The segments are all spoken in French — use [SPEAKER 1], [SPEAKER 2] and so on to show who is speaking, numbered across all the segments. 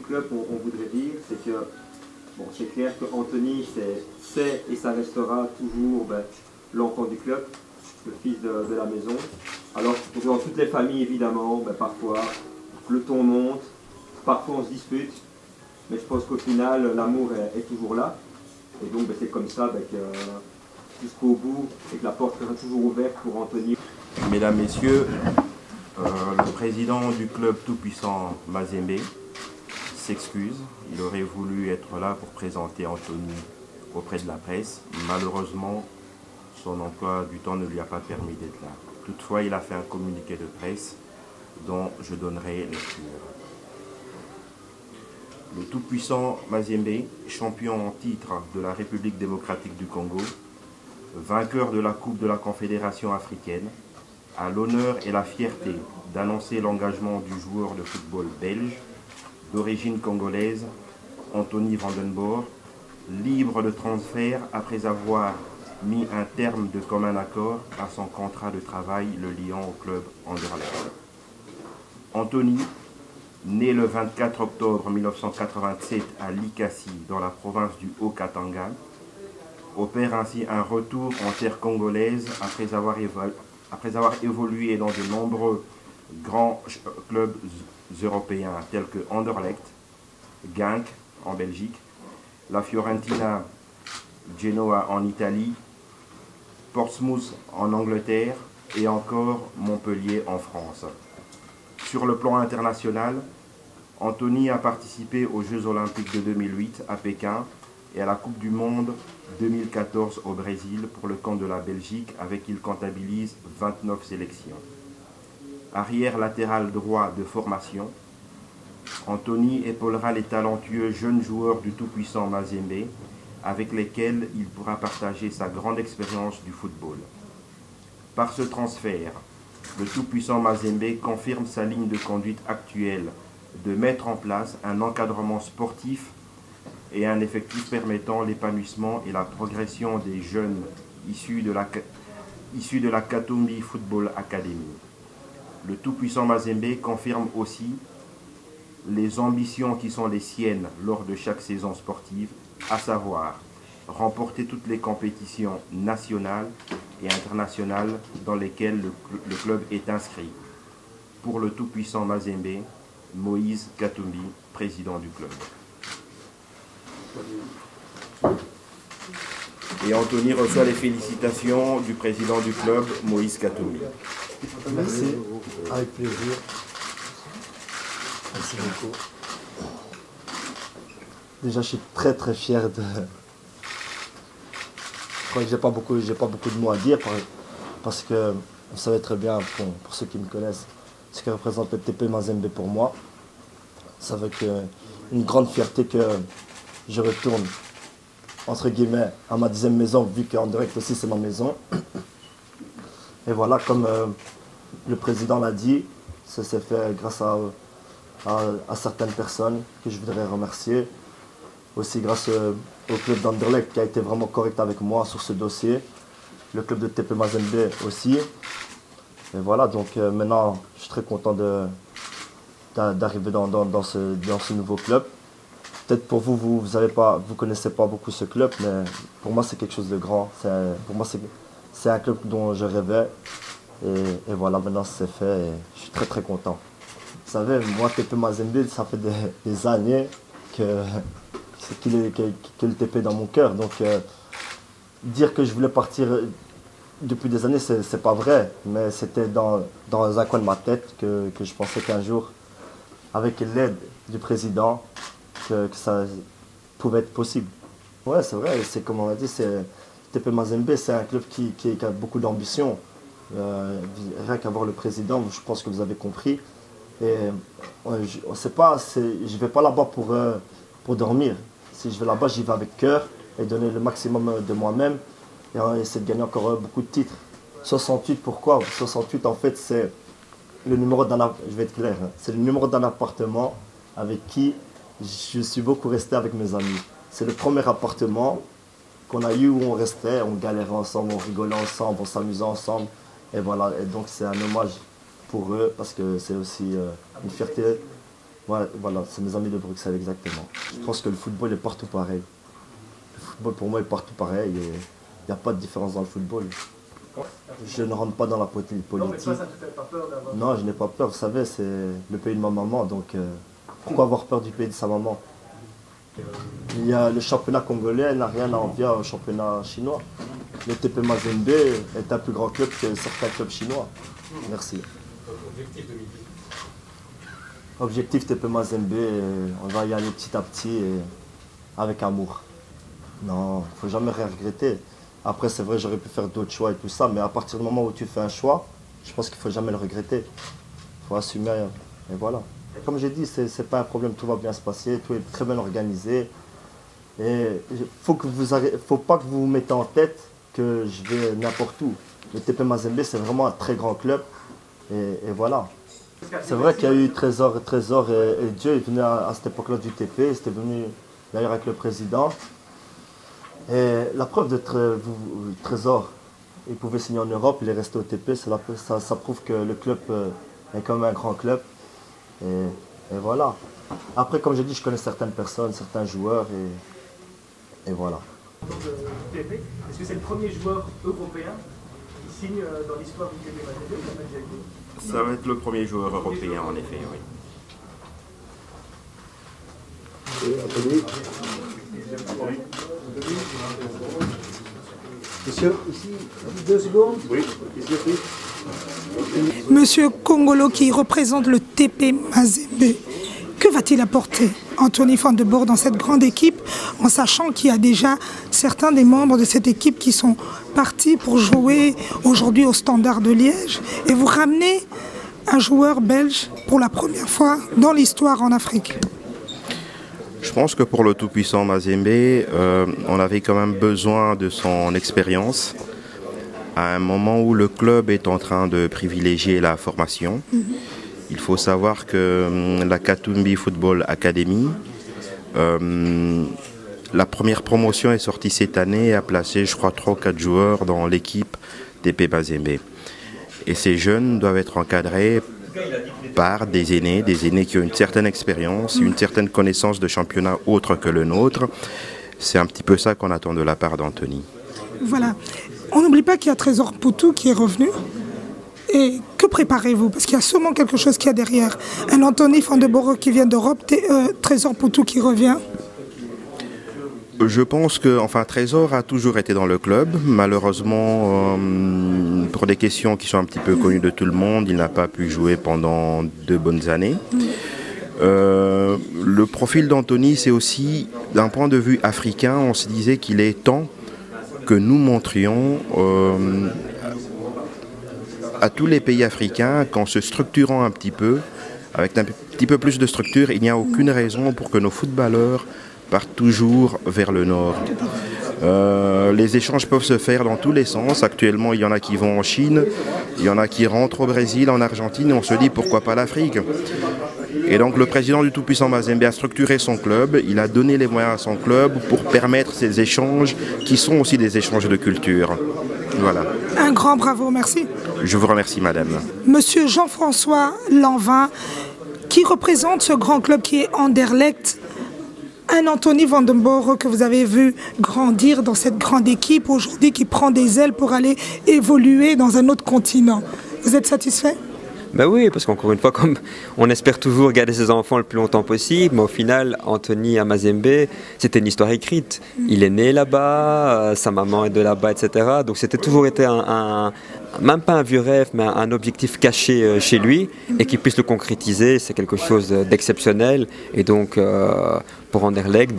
[SPEAKER 1] club, on voudrait dire, c'est que, bon, c'est clair qu'Anthony, c'est et ça restera toujours l'enfant du club, le fils de la maison. Alors, dans toutes les familles, évidemment, parfois, le ton monte, parfois on se dispute, mais je pense qu'au final, l'amour est toujours là. Et donc, c'est comme ça jusqu'au bout, et que la porte sera toujours ouverte pour Anthony.
[SPEAKER 2] Mesdames, Messieurs, le président du club tout-puissant Mazembe s'excuse. Il aurait voulu être là pour présenter Anthony auprès de la presse. Malheureusement, son emploi du temps ne lui a pas permis d'être là. Toutefois, il a fait un communiqué de presse dont je donnerai lecture. Le tout-puissant Mazembe, champion en titre de la République démocratique du Congo, vainqueur de la Coupe de la Confédération africaine, a l'honneur et la fierté d'annoncer l'engagement du joueur de football belge d'origine congolaise, Anthony Vandenborre, libre de transfert après avoir mis un terme de commun accord à son contrat de travail le liant au club Anderlecht. Anthony, né le 24 octobre 1987 à Likasi, dans la province du Haut-Katanga, opère ainsi un retour en terre congolaise après avoir évolué dans de nombreux grands clubs européens tels que Anderlecht, Genk en Belgique, la Fiorentina, Genoa en Italie, Portsmouth en Angleterre et encore Montpellier en France. Sur le plan international, Anthony a participé aux Jeux Olympiques de 2008 à Pékin et à la Coupe du Monde 2014 au Brésil pour le camp de la Belgique avec qui il comptabilise 29 sélections. Arrière latéral droit de formation, Anthony épaulera les talentueux jeunes joueurs du tout-puissant Mazembe avec lesquels il pourra partager sa grande expérience du football. Par ce transfert, le tout-puissant Mazembe confirme sa ligne de conduite actuelle de mettre en place un encadrement sportif et un effectif permettant l'épanouissement et la progression des jeunes issus de la Katumbi Football Academy. Le tout-puissant Mazembe confirme aussi les ambitions qui sont les siennes lors de chaque saison sportive, à savoir remporter toutes les compétitions nationales et internationales dans lesquelles le club est inscrit. Pour le tout-puissant Mazembe, Moïse Katumbi, président du club. Et Anthony reçoit les félicitations du président du club, Moïse Katumbi.
[SPEAKER 3] Merci, avec plaisir. Merci beaucoup. Déjà, je suis très très fier de... Je crois que j'ai pas beaucoup de mots à dire parce que vous savez très bien, pour ceux qui me connaissent, ce que représente le TP Mazembe pour moi. C'est avec une grande fierté que je retourne, entre guillemets, à ma 10e maison, vu qu'en direct aussi c'est ma maison. Et voilà, comme le président l'a dit, ça s'est fait grâce à certaines personnes que je voudrais remercier. Aussi grâce au club d'Anderlecht qui a été vraiment correct avec moi sur ce dossier. Le club de TP Mazembe aussi. Et voilà, donc maintenant je suis très content d'arriver dans ce nouveau club. Peut-être pour vous, vous connaissez pas beaucoup ce club, mais pour moi c'est quelque chose de grand. Pour moi c'est un club dont je rêvais. Et voilà, maintenant c'est fait et je suis très très content. Vous savez, moi TP Mazembe, ça fait des années que le TP est dans mon cœur. Donc dire que je voulais partir depuis des années, c'est pas vrai. Mais c'était dans un coin de ma tête que je pensais qu'un jour, avec l'aide du président, que ça pouvait être possible. Ouais, c'est vrai, c'est comme on a dit, TP Mazembe, c'est un club qui a beaucoup d'ambition. Rien qu'à voir le président, je pense que vous avez compris. Et je vais pas là-bas pour dormir. Si je vais là-bas, j'y vais avec cœur et donner le maximum de moi-même et essayer de gagner encore beaucoup de titres. 68, pourquoi? 68, en fait, c'est le numéro je vais être clair, hein, c'est le numéro d'un appartement avec qui je suis beaucoup resté avec mes amis. C'est le premier appartement qu'on a eu où on restait, on galérait ensemble, on rigolait ensemble, on s'amusait ensemble. Et voilà, et donc c'est un hommage pour eux parce que c'est aussi une fierté Ouais, voilà, c'est mes amis de Bruxelles, exactement. Je pense que le football est partout pareil. Le football pour moi est partout pareil et il n'y a pas de différence dans le football. Je ne rentre pas dans la politique.
[SPEAKER 4] Non, mais toi, ça ne te fait pas peur d'avoir...
[SPEAKER 3] Non, je n'ai pas peur, vous savez, c'est le pays de ma maman, donc pourquoi avoir peur du pays de sa maman? Il y a le championnat congolais n'a rien à envier au championnat chinois. Le TP Mazembe est un plus grand club que certains clubs chinois. Merci.
[SPEAKER 4] Objectif 2010.
[SPEAKER 3] Objectif TP Mazembe, on va y aller petit à petit et avec amour. Non, il ne faut jamais rien regretter. Après, c'est vrai, j'aurais pu faire d'autres choix et tout ça, mais à partir du moment où tu fais un choix, je pense qu'il ne faut jamais le regretter. Il faut assumer et voilà. Comme j'ai dit, ce n'est pas un problème, tout va bien se passer, tout est très bien organisé. Et il faut pas que vous vous mettez en tête que je vais n'importe où. Le TP Mazembe, c'est vraiment un très grand club. Et voilà. C'est vrai qu'il y a eu Trésor et Dieu, ils venaient à cette époque-là du TP, ils étaient venus d'ailleurs avec le président. Et la preuve de Trésor, il pouvait signer en Europe, il est resté au TP, ça prouve que le club est quand même un grand club. Et voilà. Après, comme j'ai dit, je connais certaines personnes, certains joueurs et voilà.
[SPEAKER 4] Est-ce que c'est le premier joueur européen qui signe dans l'histoire du TP Mazembe?
[SPEAKER 2] Ça va être le premier joueur européen, en effet, oui.
[SPEAKER 5] Monsieur, ici, 2 secondes. Oui, ici.
[SPEAKER 6] Monsieur Kongolo qui représente le TP Mazembe, que va-t-il apporter Anthony van de Boer dans cette grande équipe, en sachant qu'il y a déjà certains des membres de cette équipe qui sont partis pour jouer aujourd'hui au Standard de Liège, et vous ramenez un joueur belge pour la première fois dans l'histoire en Afrique?
[SPEAKER 2] Je pense que pour le tout-puissant Mazembe, on avait quand même besoin de son expérience à un moment où le club est en train de privilégier la formation. Il faut savoir que la Katumbi Football Academy, la première promotion est sortie cette année et a placé, je crois, 3 ou 4 joueurs dans l'équipe TP Mazembe. Et ces jeunes doivent être encadrés par des aînés qui ont une certaine expérience, une certaine connaissance de championnat autre que le nôtre. C'est un petit peu ça qu'on attend de la part d'Anthony.
[SPEAKER 6] Voilà. On n'oublie pas qu'il y a Trésor Poutou qui est revenu. Et que préparez-vous? Parce qu'il y a sûrement quelque chose qu'il y a derrière. Un Anthony van de Boer qui vient d'Europe, Trésor Poutou qui revient.
[SPEAKER 2] Je pense que, Trésor a toujours été dans le club. Malheureusement, pour des questions qui sont un petit peu connues de tout le monde, il n'a pas pu jouer pendant 2 bonnes années. Le profil d'Anthony, c'est aussi, d'un point de vue africain, on se disait qu'il est temps que nous montrions à tous les pays africains qu'en se structurant un petit peu, avec un petit peu plus de structure, il n'y a aucune raison pour que nos footballeurs partent toujours vers le nord. Les échanges peuvent se faire dans tous les sens. Actuellement, il y en a qui vont en Chine, il y en a qui rentrent au Brésil, en Argentine, et on se dit pourquoi pas l'Afrique. Et donc le président du tout-puissant Mazembe a structuré son club, il a donné les moyens à son club pour permettre ces échanges qui sont aussi des échanges de culture. Voilà.
[SPEAKER 6] Un grand bravo, merci.
[SPEAKER 2] Je vous remercie, madame.
[SPEAKER 6] Monsieur Jean-François Lanvin, qui représente ce grand club qui est Anderlecht, un Anthony van de Boer que vous avez vu grandir dans cette grande équipe aujourd'hui qui prend des ailes pour aller évoluer dans un autre continent. Vous êtes satisfait?
[SPEAKER 7] Ben oui, parce qu'encore une fois, comme on espère toujours garder ses enfants le plus longtemps possible, mais au final, Anthony à Mazembe, c'était une histoire écrite. Il est né là-bas, sa maman est de là-bas, etc. Donc c'était toujours été même pas un vieux rêve, mais un objectif caché chez lui, et qu'il puisse le concrétiser, c'est quelque chose d'exceptionnel. Et donc, pour Anderlecht,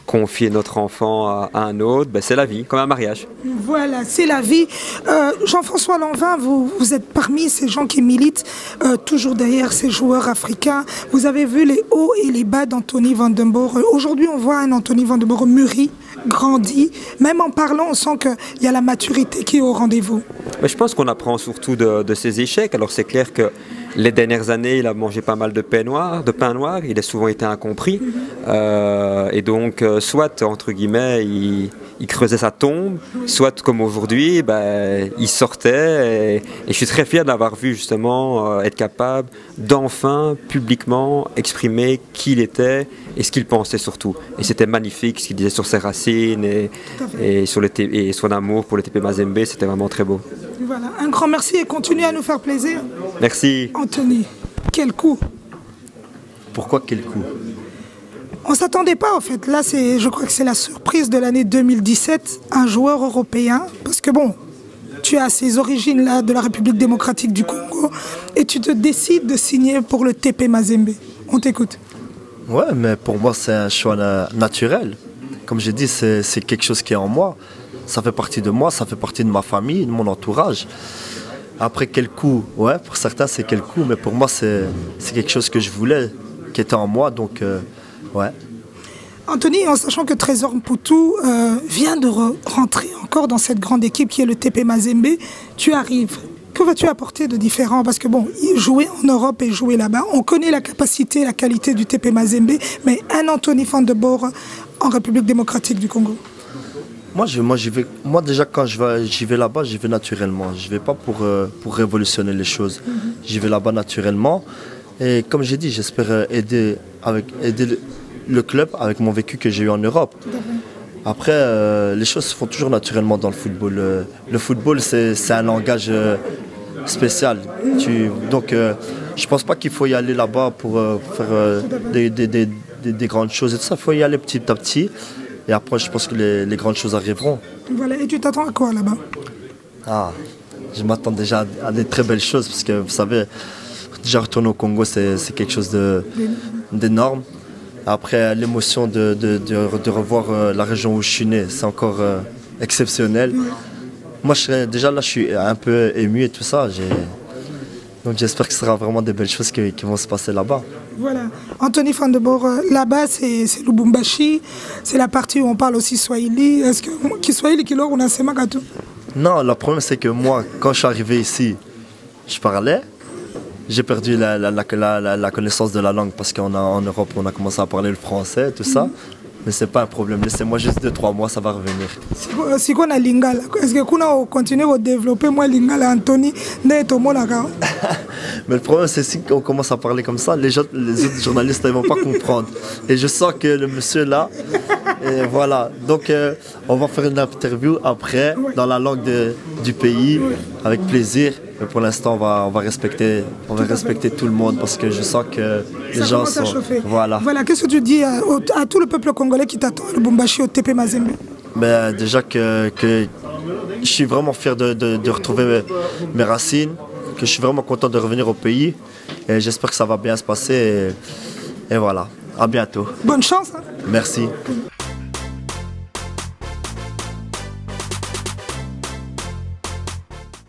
[SPEAKER 7] confier notre enfant à un autre, c'est la vie, comme un mariage.
[SPEAKER 6] Voilà, c'est la vie. Jean-François Lanvin, vous êtes parmi ces gens qui militent toujours derrière ces joueurs africains. Vous avez vu les hauts et les bas d'Anthony van de Boer. Aujourd'hui, on voit un Anthony van de Boer mûri, grandi. Même en parlant, on sent qu'il y a la maturité qui est au rendez-vous.
[SPEAKER 7] Je pense qu'on apprend surtout de ses échecs. Alors c'est clair que les dernières années, il a mangé pas mal de pain noir, il a souvent été incompris. Et donc, soit, entre guillemets, il il creusait sa tombe, soit comme aujourd'hui, il sortait. Et je suis très fier d'avoir vu justement être capable d'enfin publiquement exprimer qui il était et ce qu'il pensait surtout. Et c'était magnifique ce qu'il disait sur ses racines et sur et son amour pour le TP Mazembe, c'était vraiment très beau.
[SPEAKER 6] Voilà, un grand merci et continue à nous faire plaisir.
[SPEAKER 7] Merci.
[SPEAKER 6] Anthony, quel coup!
[SPEAKER 3] Pourquoi quel coup?
[SPEAKER 6] On ne s'attendait pas en fait. Là, je crois que c'est la surprise de l'année 2017, un joueur européen. Parce que bon, tu as ces origines là de la République démocratique du Congo et tu te décides de signer pour le TP Mazembe. On t'écoute.
[SPEAKER 3] Ouais, mais pour moi, c'est un choix naturel. Comme j'ai dit, c'est quelque chose qui est en moi. Ça fait partie de moi, ça fait partie de ma famille, de mon entourage. Après, quel coup? Ouais, pour certains, c'est quel coup, mais pour moi, c'est quelque chose que je voulais, qui était en moi, donc ouais.
[SPEAKER 6] Anthony, en sachant que Trésor Mputu vient de rentrer encore dans cette grande équipe qui est le TP Mazembe, tu arrives. Que vas-tu apporter de différent? Parce que bon, jouer en Europe et jouer là-bas, on connaît la capacité, la qualité du TP Mazembe, mais un Anthony van de Boer en République démocratique du Congo.
[SPEAKER 3] Moi déjà quand j'y vais là-bas, j'y vais naturellement. Je ne vais pas pour révolutionner les choses. J'y vais là-bas naturellement. Et comme j'ai dit, j'espère aider le club avec mon vécu que j'ai eu en Europe. Après, les choses se font toujours naturellement dans le football. Le football, c'est un langage spécial. Donc, je ne pense pas qu'il faut y aller là-bas pour faire des grandes choses et tout ça. Il faut y aller petit à petit. Et après, je pense que les grandes choses arriveront.
[SPEAKER 6] Voilà. Et tu t'attends à quoi là-bas?
[SPEAKER 3] Je m'attends déjà à des très belles choses parce que vous savez, déjà retourner au Congo, c'est quelque chose d'énorme. Après, l'émotion de revoir la région où je suis né, c'est encore exceptionnel. Moi, déjà là, je suis un peu ému et tout ça. Donc j'espère que ce sera vraiment des belles choses qui vont se passer là-bas.
[SPEAKER 6] Voilà. Anthony van de Boer, là-bas, c'est Lubumbashi. C'est la partie où on parle aussi Swahili. Est-ce que Kiswahili kilo unasema gato?
[SPEAKER 3] Non, le problème c'est que moi, quand je suis arrivé ici, je parlais. J'ai perdu la connaissance de la langue parce qu'en Europe, on a commencé à parler le français, tout ça. Mais c'est pas un problème. Laissez-moi juste 2-3 mois, ça va revenir.
[SPEAKER 6] Si on a lingala, est-ce que on continue à développer moi lingala Anthony Mais
[SPEAKER 3] le problème c'est si on commence à parler comme ça, les autres journalistes ne vont pas comprendre. Et je sens que le monsieur là, et voilà. Donc on va faire une interview après dans la langue du pays avec plaisir. Mais pour l'instant, on va respecter tout le monde parce que je sens que les gens sont... Voilà.
[SPEAKER 6] Voilà. Qu'est-ce que tu dis à tout le peuple congolais qui t'attend à Lubumbashi au TP Mazembe?
[SPEAKER 3] Déjà que je suis vraiment fier de retrouver mes racines, que je suis vraiment content de revenir au pays et j'espère que ça va bien se passer et voilà. À bientôt.
[SPEAKER 6] Bonne chance. Hein.
[SPEAKER 3] Merci.